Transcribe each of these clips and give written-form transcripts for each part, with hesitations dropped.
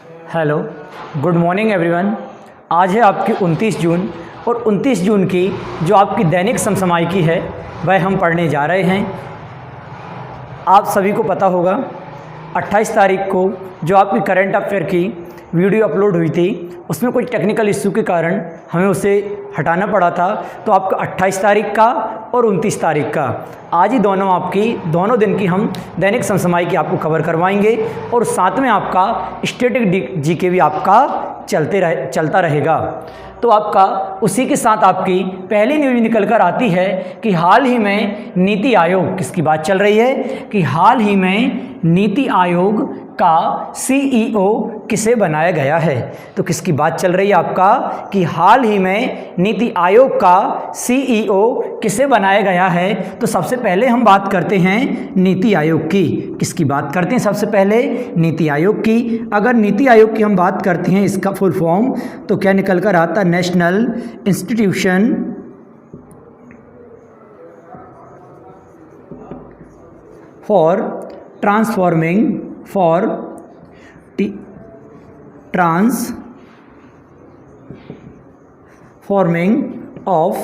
Hello, good morning everyone. आज है आपकी 29 जून और 29 जून की जो आपकी दैनिक समसामयिकी है वह हम पढ़ने जा रहे हैं। आप सभी को पता होगा 28 तारीख को जो आपकी करंट अफेयर की वीडियो अपलोड हुई थी उसमें कोई टेक्निकल इश्यू के कारण हमें उसे हटाना पड़ा था। तो आपका 28 तारीख का और 29 तारीख का आज ही दोनों दिन की हम दैनिक समसामयिकी आपको कवर करवाएंगे और साथ में आपका स्टैटिक जीके भी आपका चलता रहेगा। तो आपका उसी के साथ आपकी पहली न्यूज़ निकल कर आती है कि हाल ही में नीति आयोग, किसकी बात चल रही है कि हाल ही में नीति आयोग का सीईओ किसे बनाया गया है। तो किसकी बात चल रही है आपका कि हाल ही में नीति आयोग का सीईओ किसे बनाया गया है। तो सबसे पहले हम बात करते हैं नीति आयोग की। किसकी बात करते हैं सबसे पहले? नीति आयोग की। अगर नीति आयोग की हम बात करते हैं इसका फुल फॉर्म तो क्या निकल कर आता? National institution for transforming of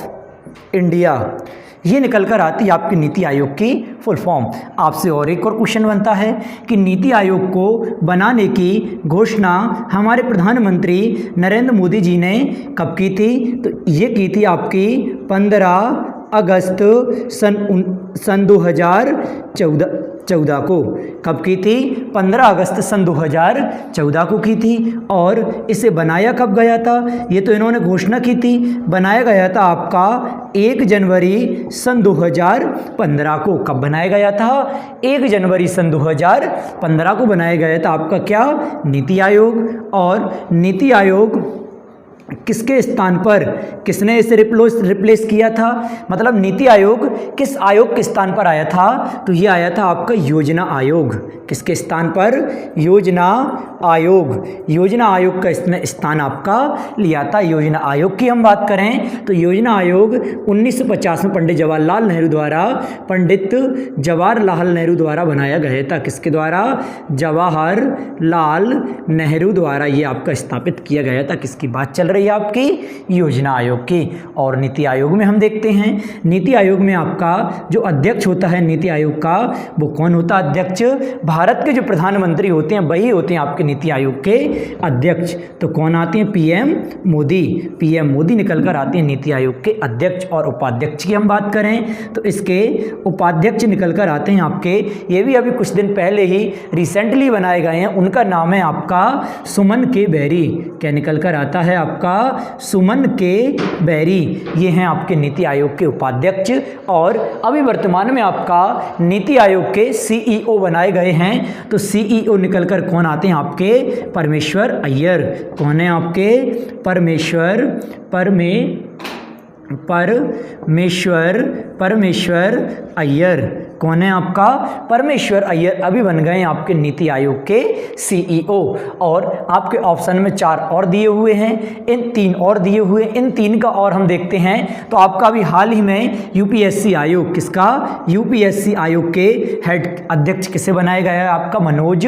India, ये निकल कर आती है आपकी नीति आयोग की फुल फॉर्म। आपसे और एक और क्वेश्चन बनता है कि नीति आयोग को बनाने की घोषणा हमारे प्रधानमंत्री नरेंद्र मोदी जी ने कब की थी? तो ये की थी आपकी 15 अगस्त सन 2014 को। कब की थी? 15 अगस्त सन 2014 को की थी। और इसे बनाया कब गया था? ये तो इन्होंने घोषणा की थी। बनाया गया था आपका 1 जनवरी सन 2015 को। कब बनाया गया था? 1 जनवरी सन 2015 को बनाया गया था आपका क्या? नीति आयोग। और नीति आयोग किसके स्थान पर, किसने इसे रिप्लेस किया था? मतलब नीति आयोग किस आयोग के स्थान पर आया था? तो ये आया था आपका योजना आयोग। किसके स्थान पर? योजना आयोग। योजना आयोग का इसने स्थान आपका लिया था। योजना आयोग की हम बात करें तो योजना आयोग 1950 में पंडित जवाहरलाल नेहरू द्वारा बनाया गया था। किसके द्वारा? जवाहरलाल नेहरू द्वारा ये आपका स्थापित किया गया था। किसकी बात चल रही है आपकी? योजना आयोग की। और नीति आयोग में हम देखते हैं, नीति आयोग में आपका जो अध्यक्ष होता है नीति आयोग का, वो कौन होता है अध्यक्ष? भारत के जो प्रधानमंत्री होते हैं वही होते हैं आपके नीति आयोग के अध्यक्ष। तो कौन आते हैं? पीएम मोदी निकल कर आते हैं नीति आयोग के अध्यक्ष। और उपाध्यक्ष की हम बात करें तो इसके उपाध्यक्ष निकल कर आते हैं आपके, ये भी अभी कुछ दिन पहले ही रिसेंटली बनाए गए हैं। उनका नाम है आपका सुमन के बेरी। क्या निकल कर आता है आपका? सुमन के बेरी। ये हैं आपके नीति आयोग के उपाध्यक्ष। और अभी वर्तमान में आपका नीति आयोग के सीईओ बनाए गए हैं। तो सीईओ निकल कर कौन आते हैं आपके? परमेश्वर अय्यर। कौन है आपके? परमेश्वर अय्यर। कौन है आपका? परमेश्वर अय्यर अभी बन गए हैं आपके नीति आयोग के सीईओ। और आपके ऑप्शन में 4 और दिए हुए हैं, इन 3 और दिए हुए, इन 3 का और हम देखते हैं। तो आपका अभी हाल ही में यूपीएससी आयोग, किसका? यूपीएससी आयोग के हेड अध्यक्ष किसे बनाया गया है आपका? मनोज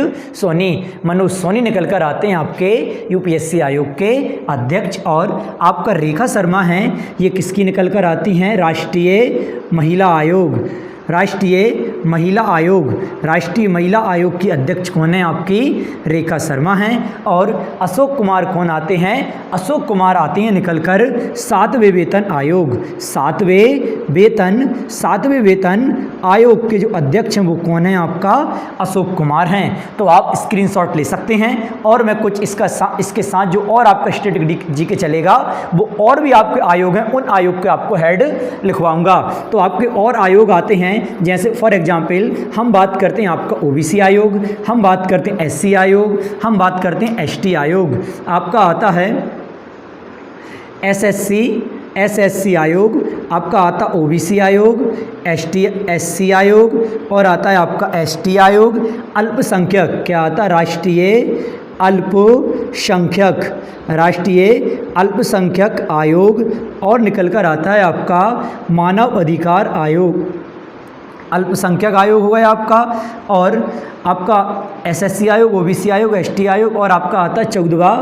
सोनी निकल कर आते हैं आपके यूपीएससी आयोग के अध्यक्ष। और आपका रेखा शर्मा हैं, ये किसकी निकल कर आती हैं? राष्ट्रीय महिला आयोग की अध्यक्ष कौन है आपकी? रेखा शर्मा हैं। और अशोक कुमार कौन आते हैं? अशोक कुमार आते हैं निकल कर 7वें वेतन आयोग। 7वें वेतन आयोग के जो अध्यक्ष हैं वो कौन है आपका? अशोक कुमार हैं। तो आप स्क्रीनशॉट ले सकते हैं। और मैं कुछ इसके साथ जो और आपका स्टैटिक जीके चलेगा वो और भी आपके आयोग हैं, उन आयोग के आपको हेड लिखवाऊंगा। तो आपके और आयोग आते हैं, जैसे फॉर एग्जाम्पल हम बात करते हैं आपका ओबीसी आयोग, हम बात करते हैं एससी आयोग, हम बात करते हैं एसटी आयोग। आपका आता है एसएससी आयोग, आपका आता ओबीसी आयोग, एससी आयोग, और आता है आपका एसटी आयोग। अल्पसंख्यक क्या आता? राष्ट्रीय अल्पसंख्यक आयोग। और निकल कर आता है आपका मानव अधिकार आयोग। अल्पसंख्यक आयोग हो गया आपका, और आपका एसएससी आयोग, ओबीसी आयोग, एसटी आयोग, और आपका आता है 14वां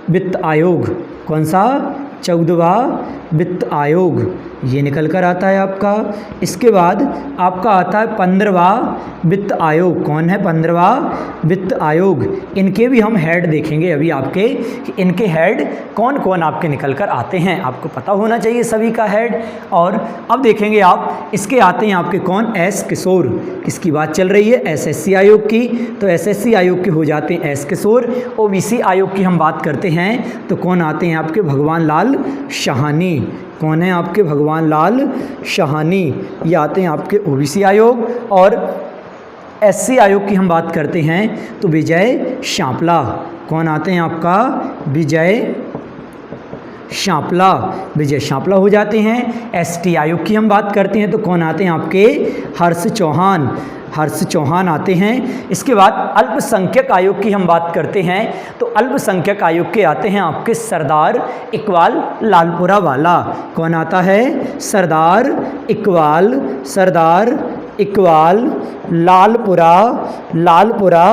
वित्त आयोग। कौन सा? 14वां वित्त आयोग, ये निकल कर आता है आपका। इसके बाद आपका आता है 15वां वित्त आयोग। कौन है? 15वां वित्त आयोग। इनके भी हम हेड देखेंगे अभी आपके, कि इनके हेड कौन कौन आपके निकल कर आते हैं। आपको पता होना चाहिए सभी का हेड। और अब देखेंगे आप, इसके आते हैं आपके कौन? एस किशोर। किसकी बात चल रही है? एसएससी आयोग की। तो एसएससी आयोग के हो जाते हैं एस किशोर। ओबीसी आयोग की हम बात करते हैं तो कौन आते हैं आपके? भगवान लाल शाहानी। कौन है आपके? भगवान लाल शाहानी, ये आते हैं आपके ओबीसी आयोग। और एससी आयोग की हम बात करते हैं तो विजय शांपला। कौन आते हैं आपका? विजय शांपला। विजय शांपला हो जाते हैं। एसटी आयोग की हम बात करते हैं तो कौन आते हैं आपके? हर्ष चौहान। हर्ष चौहान आते हैं। इसके बाद अल्पसंख्यक आयोग की हम बात करते हैं तो अल्पसंख्यक आयोग के आते हैं आपके सरदार इकबाल लालपुरा वाला। कौन आता है? सरदार इकबाल लालपुरा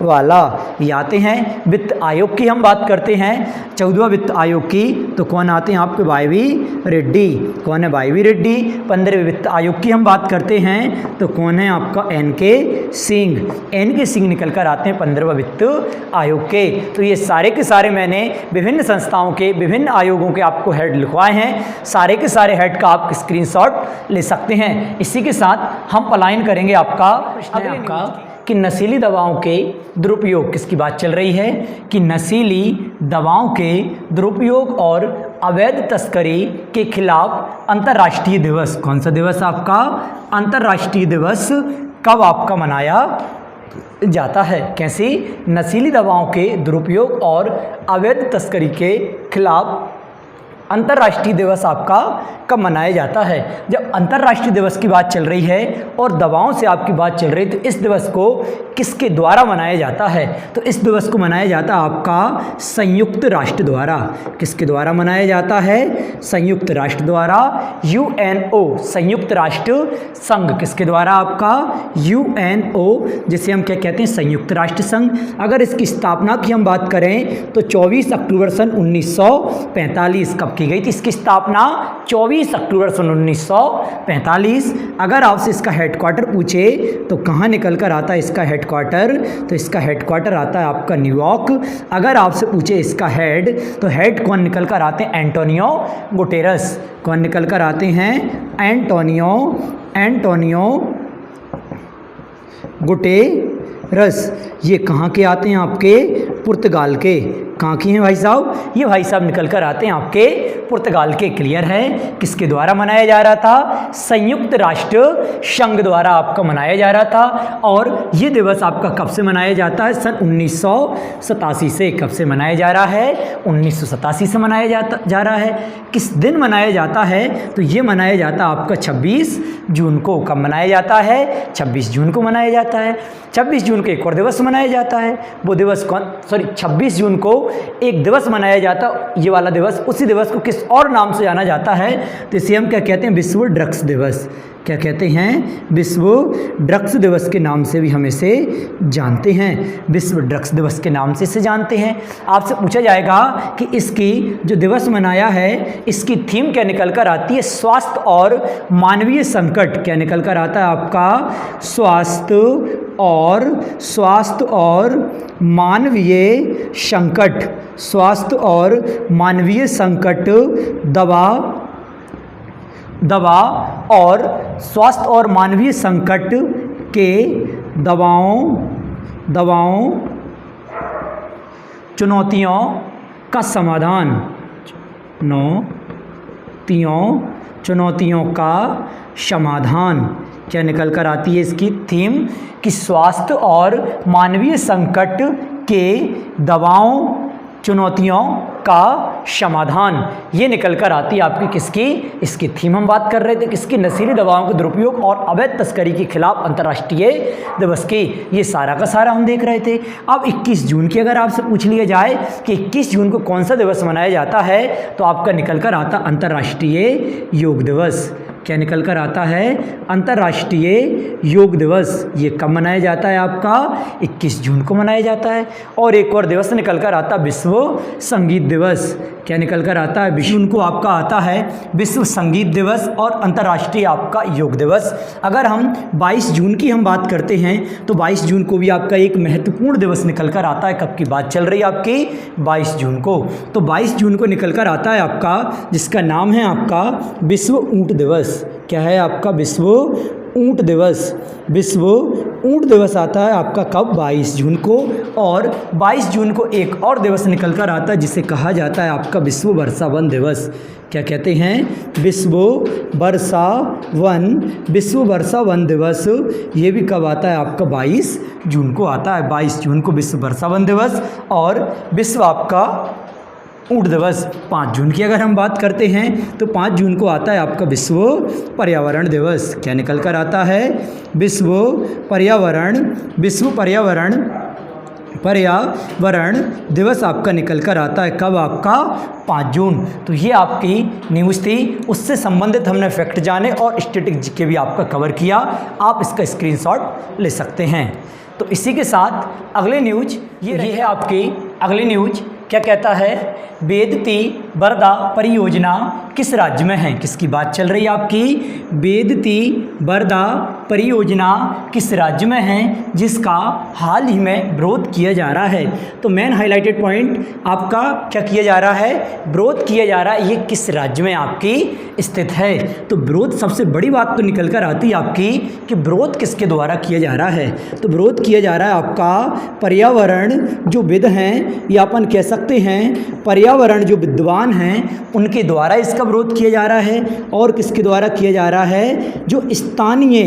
वाला, ये आते हैं। वित्त आयोग की हम बात करते हैं 14वां वित्त आयोग की तो कौन आते हैं आपके? वाई.वी. रेड्डी। कौन है? वाई.वी. रेड्डी। 15वें वित्त आयोग की हम बात करते हैं तो कौन है आपका? एन.के. सिंह। एन.के. सिंह निकल कर आते हैं 15वां वित्त आयोग के। तो ये सारे के सारे मैंने विभिन्न संस्थाओं के, विभिन्न आयोगों के आपको हेड लिखवाए हैं। सारे के सारे हेड का आप स्क्रीनशॉट ले सकते हैं। इसी के साथ हम पलायन करेंगे आपका कि नशीली दवाओं के दुरुपयोग, किसकी बात चल रही है? कि नशीली दवाओं के दुरुपयोग और अवैध तस्करी के खिलाफ अंतर्राष्ट्रीय दिवस। कौन सा दिवस आपका? अंतर्राष्ट्रीय दिवस कब आपका मनाया जाता है? कैसी? नशीली दवाओं के दुरुपयोग और अवैध तस्करी के खिलाफ अंतर्राष्ट्रीय दिवस आपका कब मनाया जाता है? जब अंतर्राष्ट्रीय दिवस की बात चल रही है और दवाओं से आपकी बात चल रही है तो इस दिवस को किसके द्वारा मनाया जाता है? तो इस दिवस को मनाया जाता है आपका संयुक्त राष्ट्र द्वारा। किसके द्वारा मनाया जाता है? संयुक्त राष्ट्र द्वारा। यूएनओ, संयुक्त राष्ट्र संघ। किसके द्वारा? आपका यूएनओ, जिसे हम क्या कहते हैं? संयुक्त राष्ट्र संघ। अगर इसकी स्थापना की हम बात करें तो 24 अक्टूबर सन 1945 कब की गई थी इसकी स्थापना? 24 अक्टूबर सन 1945। अगर आपसे इसका हेडक्वार्टर पूछे तो कहाँ निकल कर आता है इसका हेडक्वार्टर? तो इसका हेडक्वार्टर आता है आपका न्यूयॉर्क। अगर आपसे पूछे इसका हेड तो हेड कौन निकल कर आते हैं? Antonio Guterres. कौन निकल कर आते हैं? Antonio Guterres. ये कहाँ के आते हैं आपके? पुर्तगाल के। कहाँ की हैं भाई साहब? ये भाई साहब निकल कर आते हैं आपके पुर्तगाल के। क्लियर है? किसके द्वारा मनाया जा रहा था? संयुक्त राष्ट्र संघ द्वारा आपका मनाया जा रहा था। और ये दिवस आपका कब से मनाया जाता है? सन 1987 से। कब से मनाया जा रहा है? 1987 से मनाया जा रहा है। किस दिन मनाया जाता है? तो ये मनाया जाता है आपका 26 जून को। कब मनाया जाता है? 26 जून को मनाया जाता है। 26 जून को एक और दिवस मनाया जाता है। वो दिवस कौन? 26 जून को एक दिवस मनाया जाता, ये वाला दिवस। उसी दिवस को किस और नाम से जाना जाता है? तो इसे हम क्या कहते हैं? विश्व ड्रग्स दिवस। क्या कहते हैं? विश्व ड्रग्स दिवस के नाम से भी हम इसे जानते हैं। विश्व ड्रग्स दिवस के नाम से इसे जानते हैं। आपसे पूछा जाएगा कि इसकी जो दिवस मनाया है इसकी थीम क्या निकल कर आती है? स्वास्थ्य और मानवीय संकट। क्या निकल कर आता है आपका? स्वास्थ्य और मानवीय संकट। स्वास्थ्य और मानवीय संकट, दवा और स्वास्थ्य और मानवीय संकट के दवाओं चुनौतियों का समाधान। चुनौतियों का समाधान। क्या निकल कर आती है इसकी थीम? कि स्वास्थ्य और मानवीय संकट के दवाओं चुनौतियों का समाधान। ये निकल कर आती है आपकी किसकी? इसकी थीम हम बात कर रहे थे किसकी? नशीली दवाओं के दुरुपयोग और अवैध तस्करी के खिलाफ अंतर्राष्ट्रीय दिवस की। ये सारा का सारा हम देख रहे थे। अब 21 जून की अगर आपसे पूछ लिया जाए कि 21 जून को कौन सा दिवस मनाया जाता है तो आपका निकल कर आता अंतर्राष्ट्रीय योग दिवस। क्या निकल कर आता है? अंतर्राष्ट्रीय योग दिवस। ये कब मनाया जाता है आपका? 21 जून को मनाया जाता है। और एक और दिवस निकल कर आता है विश्व संगीत दिवस। क्या निकल कर आता है? 20 जून को आपका आता है विश्व संगीत दिवस और अंतर्राष्ट्रीय आपका योग दिवस। अगर हम 22 जून की हम बात करते हैं तो 22 जून को भी आपका एक महत्वपूर्ण दिवस निकल कर आता है। कब की बात चल रही है आपकी? 22 जून को। तो 22 जून को निकल कर आता है आपका, जिसका नाम है आपका विश्व ऊंट दिवस। क्या है आपका? विश्व ऊंट दिवस। विश्व ऊंट दिवस आता है आपका कब? 22 जून को। और 22 जून को एक और दिवस निकल कर आता है जिसे कहा जाता है आपका विश्व वर्षा वन दिवस। क्या कहते हैं? विश्व वर्षा वन दिवस। ये भी कब आता है आपका? 22 जून को आता है। 22 जून को विश्व वर्षा वन दिवस और विश्व आपका ऊंट दिवस। 5 जून की अगर हम बात करते हैं तो 5 जून को आता है आपका विश्व पर्यावरण दिवस। क्या निकल कर आता है? विश्व पर्यावरण दिवस आपका निकल कर आता है। कब आपका? 5 जून। तो ये आपकी न्यूज़ थी, उससे संबंधित हमने फैक्ट जाने और स्टैटिक जीके भी आपका कवर किया। आप इसका स्क्रीनशॉट ले सकते हैं। तो इसी के साथ अगली न्यूज ये है आपकी अगली न्यूज। क्या कहता है? वेदती बरदा परियोजना किस राज्य में है? किसकी बात चल रही है आपकी? वेदती बरदा परियोजना किस राज्य में है, जिसका हाल ही में विरोध किया जा रहा है? तो मेन हाईलाइटेड पॉइंट आपका क्या किया जा रहा है? विरोध किया जा रहा है। ये किस राज्य में आपकी स्थित है? तो विरोध, सबसे बड़ी बात तो निकल कर आती है आपकी कि विरोध किसके द्वारा किया जा रहा है? तो विरोध किया जा रहा है आपका पर्यावरण जो विद हैं, या अपन कह सकते हैं पर्यावरण जो विद्वान हैं उनके द्वारा इसका विरोध किया जा रहा है। और किसके द्वारा किया जा रहा है? जो स्थानीय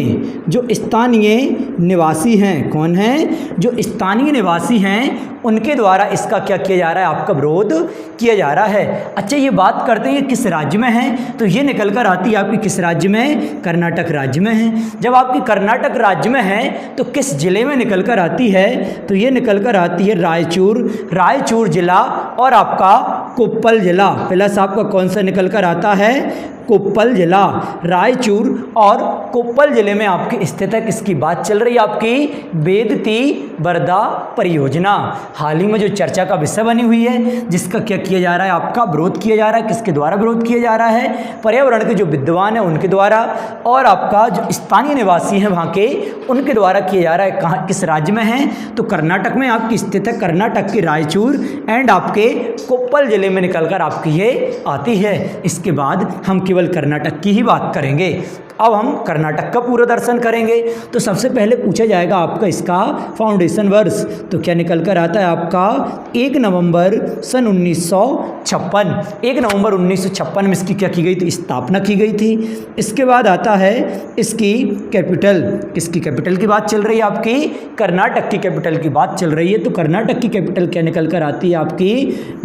निवासी हैं। कौन हैं? जो स्थानीय निवासी हैं उनके द्वारा इसका क्या किया जा रहा है? आपका विरोध किया जा रहा है। अच्छा, ये बात करते हैं किस राज्य में है? तो ये निकल कर आती है आपकी किस राज्य में? कर्नाटक राज्य में है। जब आपकी कर्नाटक राज्य में है तो किस जिले में निकल कर आती है? तो ये निकल कर आती है रायचूर जिला और आपका कोप्पल जिला। प्लस आपका कौन सा निकल कर आता है? कोप्पल जिला। रायचूर और कोप्पल जिले में आपकी स्थित है। किसकी बात चल रही है आपकी? वेदती बरदा परियोजना। हाल ही में जो चर्चा का विषय बनी हुई है, जिसका क्या किया जा रहा है? आपका विरोध किया जा रहा है। किसके द्वारा विरोध किया जा रहा है? पर्यावरण के जो विद्वान हैं उनके द्वारा और आपका जो स्थानीय निवासी हैं वहाँ के, उनके द्वारा किया जा रहा है। कहाँ, किस राज्य में है? तो कर्नाटक में आपकी स्थित है। कर्नाटक के रायचूर एंड आपके कोप्पल जिले में निकलकर आपकी ये आती है। इसके बाद हम केवल कर्नाटक की ही बात करेंगे। अब हम कर्नाटक का पूरा दर्शन करेंगे। तो सबसे पहले पूछा जाएगा आपका इसका फाउंडेशन वर्ष। तो क्या निकल कर आता है आपका? 1 नवंबर सन 1956। 1 नवंबर 1956 में इसकी क्या की गई थी? स्थापना की गई थी। इसके बाद आता है इसकी कैपिटल। किसकी कैपिटल की बात चल रही है आपकी? कर्नाटक की कैपिटल की बात चल रही है। तो कर्नाटक की कैपिटल क्या निकल कर आती है आपकी?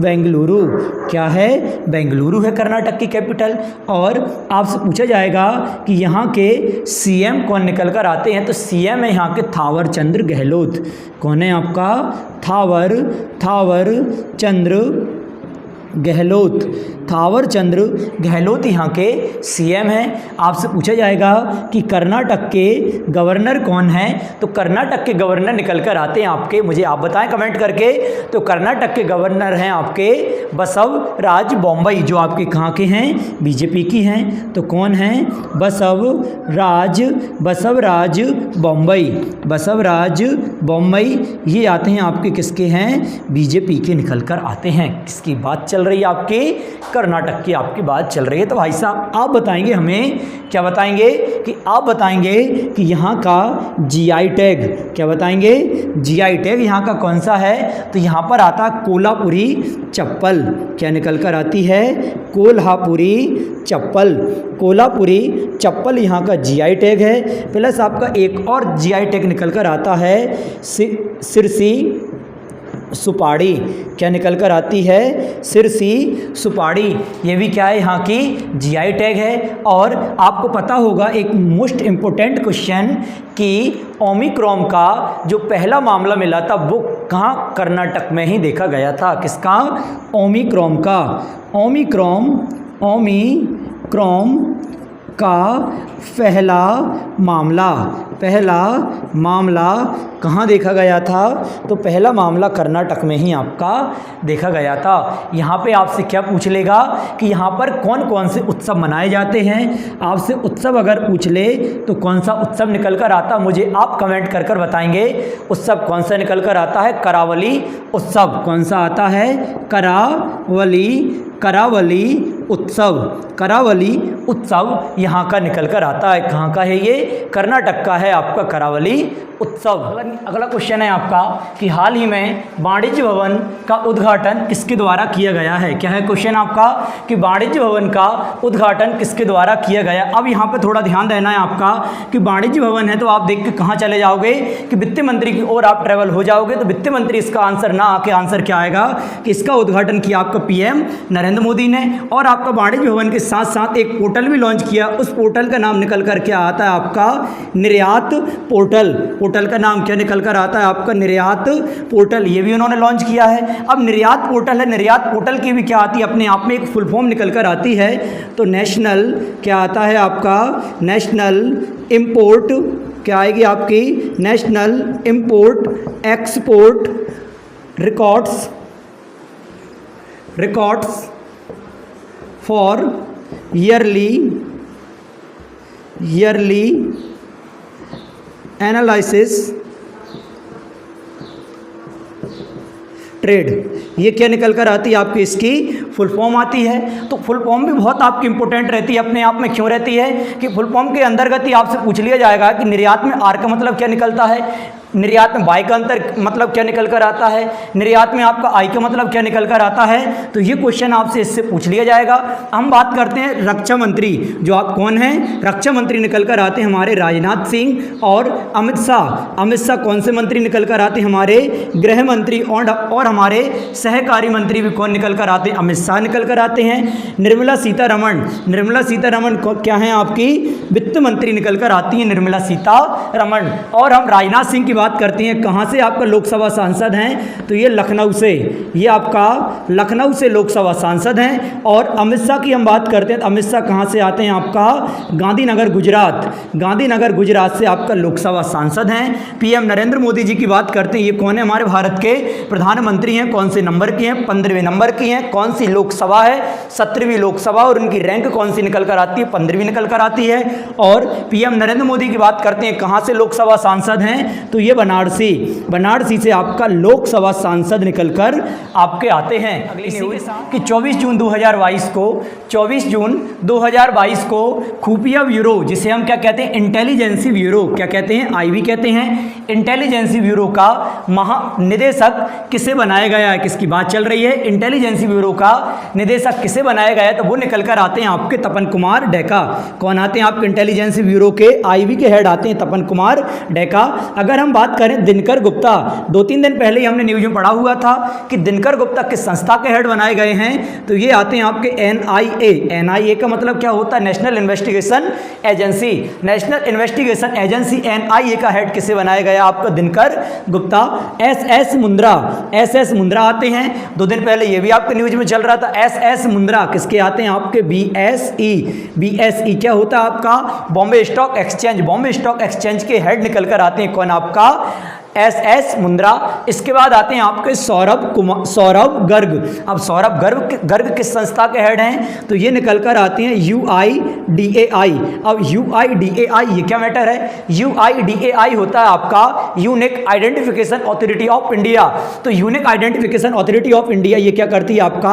बेंगलुरु। क्या है? बेंगलुरु है कर्नाटक की कैपिटल। और आपसे पूछा जाएगा कि यहाँ के सीएम कौन निकल कर आते हैं? तो सीएम है यहाँ के थावर चंद्र गहलोत। कौन है आपका? थावर चंद्र गहलोत। थावर चंद्र गहलोत यहाँ के सीएम हैं। आपसे पूछा जाएगा कि कर्नाटक के गवर्नर कौन हैं? तो कर्नाटक के गवर्नर निकल कर आते हैं आपके, मुझे आप बताएं कमेंट करके। तो कर्नाटक के गवर्नर हैं आपके बसवराज बोम्मई, जो आपके कहाँ के हैं? बीजेपी की हैं। तो कौन हैं? बसवराज बोम्मई। ये आते हैं आपके किसके हैं? बीजेपी के निकल कर आते हैं। किसकी बात चल रही है आपके? कर्नाटक की आपकी बात चल रही है। तो भाई साहब आप बताएंगे हमें, क्या बताएंगे कि आप बताएंगे कि यहाँ का जीआई टैग, क्या बताएंगे? जीआई टैग यहाँ का कौन सा है? तो यहाँ पर आता कोल्हापुरी चप्पल। क्या निकल कर आती है? कोल्हापुरी चप्पल यहाँ का जीआई टैग है। प्लस आपका एक और जीआई टैग निकल कर आता है सिरसी सुपाड़ी। क्या निकल कर आती है? सिरसी सुपाड़ी। ये भी क्या है? यहाँ की जीआई टैग है। और आपको पता होगा एक मोस्ट इम्पोर्टेंट क्वेश्चन कि ओमिक्रॉन का जो पहला मामला मिला था वो कहाँ? कर्नाटक में ही देखा गया था। किसका? ओमिक्रॉन का। ओमिक्रॉन का पहला मामला कहाँ देखा गया था? तो पहला मामला कर्नाटक में ही आपका देखा गया था। यहाँ पे आपसे क्या पूछ लेगा कि यहाँ पर कौन कौन से उत्सव मनाए जाते हैं। आपसे उत्सव अगर पूछ ले तो कौन सा उत्सव निकल कर आता, मुझे आप कमेंट कर कर बताएंगे उत्सव कौन सा निकल कर आता है। करावली उत्सव कौन सा आता है? करावली उत्सव यहाँ का निकल कर आता है। कहाँ का है ये? कर्नाटक का है आपका करावली उत्सव। अगला क्वेश्चन है आपका कि हाल ही में वाणिज्य भवन का उद्घाटन किसके द्वारा किया गया है? क्या है क्वेश्चन आपका कि वाणिज्य भवन का उद्घाटन किसके द्वारा किया गया? अब यहाँ पे थोड़ा ध्यान देना है आपका कि वाणिज्य भवन है तो आप देख के कहाँ चले जाओगे कि वित्त मंत्री की ओर आप ट्रेवल हो जाओगे, तो वित्त मंत्री इसका आंसर ना आके आंसर क्या आएगा कि इसका उद्घाटन किया आपका पीएम नरेंद्र मोदी ने। और आपका वाणिज्य भवन के साथ साथ एक पोर्टल भी लॉन्च किया, उस पोर्टल का नाम निकल कर क्या आता है आपका? निर्यात पोर्टल। पोर्टल का नाम क्या निकल कर आता है आपका? निर्यात पोर्टल। ये भी उन्होंने लॉन्च किया है। अब निर्यात पोर्टल है, निर्यात पोर्टल की भी क्या आती है अपने आप में एक फुल फॉर्म निकल कर आती है। तो नेशनल क्या आता है आपका? नेशनल इंपोर्ट क्या आएगी आपकी? National import export records for yearly analysis trade. ये क्या निकल कर आती है आपकी? इसकी फुल फॉर्म आती है। तो फुल फॉर्म भी बहुत आपकी इंपॉर्टेंट रहती है अपने आप में। क्यों रहती है कि फुल फॉर्म के अंतर्गत ही आपसे पूछ लिया जाएगा कि निर्यात में आर का मतलब क्या निकलता है, निर्यात में बाई का अंतर मतलब क्या निकल कर आता है, निर्यात में आपका आई का मतलब क्या निकल कर आता है। तो ये क्वेश्चन आपसे इससे पूछ लिया जाएगा। हम बात करते हैं रक्षा मंत्री, जो आप कौन हैं? रक्षा मंत्री निकल कर आते हैं हमारे राजनाथ सिंह और अमित शाह। अमित शाह कौन से मंत्री निकल कर आते हैं? हमारे गृह मंत्री। और हमारे सहकारी मंत्री भी कौन निकल कर आते हैं? अमित शाह निकल कर आते हैं। निर्मला सीतारमण क्या है आपकी? वित्त मंत्री निकल कर आती हैं निर्मला सीतारमण। और हम राजनाथ सिंह की बात करते हैं, कहाँ से आपका लोकसभा सांसद हैं? तो ये लखनऊ से, ये आपका लखनऊ से लोकसभा सांसद हैं। और अमित शाह की हम बात करते हैं तो अमित शाह कहाँ से आते हैं आपका? गांधीनगर गुजरात से आपका लोकसभा सांसद हैं। पीएम नरेंद्र मोदी जी की बात करते हैं, ये कौन है? हमारे भारत के प्रधानमंत्री हैं। कौन से नंबर की हैं? 15वें नंबर की हैं। कौन सी लोकसभा है? 17वीं लोकसभा। और उनकी रैंक कौन सी निकल कर आती है? 15वीं निकल कर आती है। और पीएम नरेंद्र मोदी की बात करते हैं, कहाँ से लोकसभा सांसद हैं? तो ये बनारसी से आपका लोकसभा सांसद निकलकर आपके आते हैं। इसी के साथ कि 24 जून 2022 को खुफिया ब्यूरो, जिसे हम क्या कहते हैं? Intelligence bureau. क्या कहते हैं? आईबी कहते हैं। इंटेलिजेंसी ब्यूरो का महानिदेशक किसे बनाया गया है? किसकी बात चल रही है? इंटेलिजेंसी ब्यूरो का निदेशक किसे बनाया गया है? तो वो निकल कर आते हैं आपके तपन कुमार डेका। कौन आते हैं आपके इंटेलिजेंसी ब्यूरो के? आईबी के हेड आते हैं तपन कुमार डेका। अगर हम बात करें दिनकर गुप्ता, 2-3 दिन पहले ही हमने न्यूज में पढ़ा हुआ था कि दिनकर गुप्ता किस संस्था के हेड बनाए गए हैं? तो ये आते हैं आपके एनआईए का मतलब क्या होता है? National investigation agency. National investigation agency NIA का हेड किसे बनाया गया? आपका दिनकर गुप्ता। एसएस मुंद्रा आते हैं। 2 दिन पहले ये भी आपके न्यूज में चल रहा था। एसएस मुंद्रा किसके आते हैं? आपके बीएसई क्या होता है आपका? बॉम्बे स्टॉक एक्सचेंज के हेड निकल कर आते हैं। कौन आपका? एसएस मुंद्रा। इसके बाद आते हैं आपके सौरभ गर्ग। अब सौरभ गर्ग किस संस्था के हेड हैं? तो ये निकल कर आते हैं UIDAI। अब UIDAI ये क्या मैटर है? UIDAI होता है आपका unique identification authority of India. तो unique identification authority of India ये क्या करती है? आपका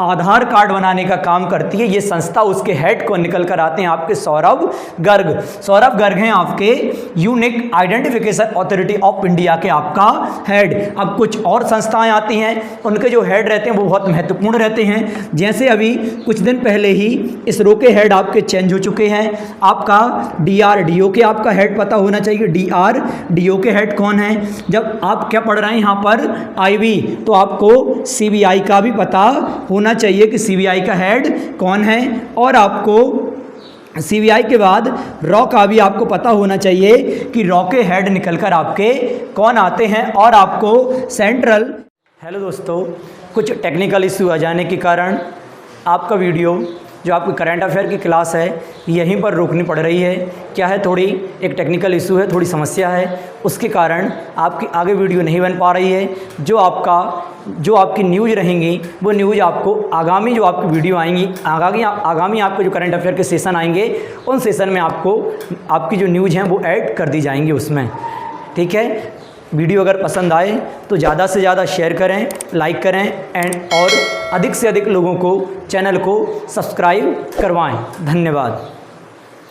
आधार कार्ड बनाने का काम करती है ये संस्था। उसके हेड को निकल कर आते हैं आपके सौरभ गर्ग हैं आपके unique identification authority of India के आपका हेड। अब कुछ और संस्थाएं आती हैं, उनके जो हेड रहते हैं वो बहुत महत्वपूर्ण रहते हैं। जैसे अभी कुछ दिन पहले ही इसरो के हेड आपके चेंज हो चुके हैं। आपका DRDO के आपका हेड पता होना चाहिए। DRDO के हेड कौन है? जब आप क्या पढ़ रहे हैं यहाँ पर IB, तो आपको CBI का भी पता होना चाहिए कि CBI का हेड कौन है। और आपको CBI के बाद रॉ का भी आपको पता होना चाहिए कि रॉ के हेड निकलकर आपके कौन आते हैं। और आपको हेलो दोस्तों, कुछ टेक्निकल इश्यू आ जाने के कारण आपका वीडियो जो आपकी करंट अफेयर की क्लास है यहीं पर रोकनी पड़ रही है। क्या है, थोड़ी एक टेक्निकल इशू है, थोड़ी समस्या है, उसके कारण आपकी आगे वीडियो नहीं बन पा रही है। जो आपकी न्यूज़ रहेंगी वो न्यूज़ आपको आगामी जो आपकी वीडियो आएंगी, आगामी आपके जो करंट अफेयर के सेशन आएंगे उन सेशन में आपको आपकी जो न्यूज़ हैं वो ऐड कर दी जाएंगी उसमें। ठीक है, वीडियो अगर पसंद आए तो ज़्यादा से ज़्यादा शेयर करें, लाइक करें और अधिक से अधिक लोगों को चैनल को सब्सक्राइब करवाएं। धन्यवाद।